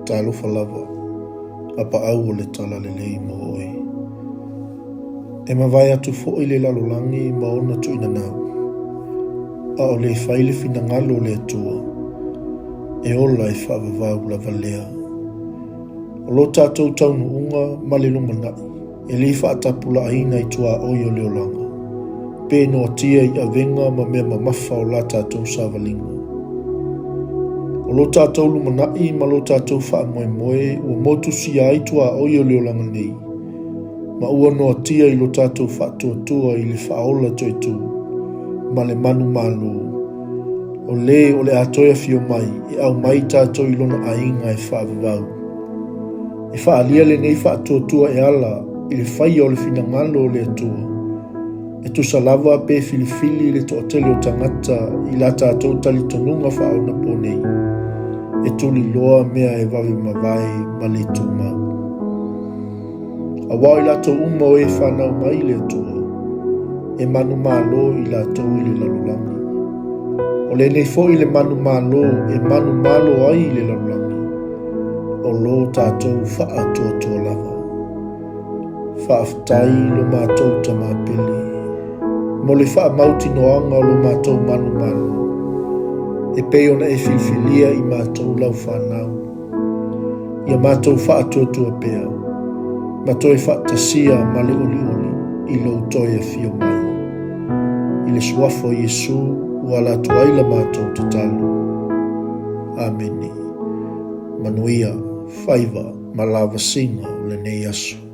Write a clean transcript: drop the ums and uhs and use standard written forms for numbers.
talofa lava apa au o le tala lelei mo oi. E mawai atu fo'i le lalolangi ma ona tuina nau. A o le whaile fina ngalo le atua. E ola e whaavavau la valea. O lo tātou taunu unga ma le lunga nai. E li whaatapula aina i tua oi o le olanga. Pē no atia i avenga ma mea mamafa o la tātou sāvalinga. O lo tātou lumanai ma lo tātou wha moe moe ua motu si ai tua oi o le olanga nei. Ma ua no atia i lo tātou wha tua i le whaola toi tu. Ma le manu malu. O le atoia fio mai e au mai tātou i lona ainga e whaavavau. E whaalia le nei wha tua e ala i le whaia o le finangalo o le atua. E tu salava pe filifili le to'atele o tangata i la tātou tali tonunga whaona po nei. E tuli loa mea e wawe mawai ma le tūmau. A wau i lato uma o e whanau mai le atua. E manu malo i lato i le lalolangi. O le nei fo i le manu malo e manu malo ai le lalolangi. O lo tātou wha tua lava. Whaaftai lo mātou tamapili. Mo le wha mauti noanga o lo mātou manu malo. E pei ona e filfilia i mātou lau whanau. Ia mātou wha tua pea. Mātou e wha tasia ma le oli i lo toia fio mai. I le suafo Yesu ua la tuaila mātou te talo. Ameni. Manuia, whaiva, malawa singa le nei asu.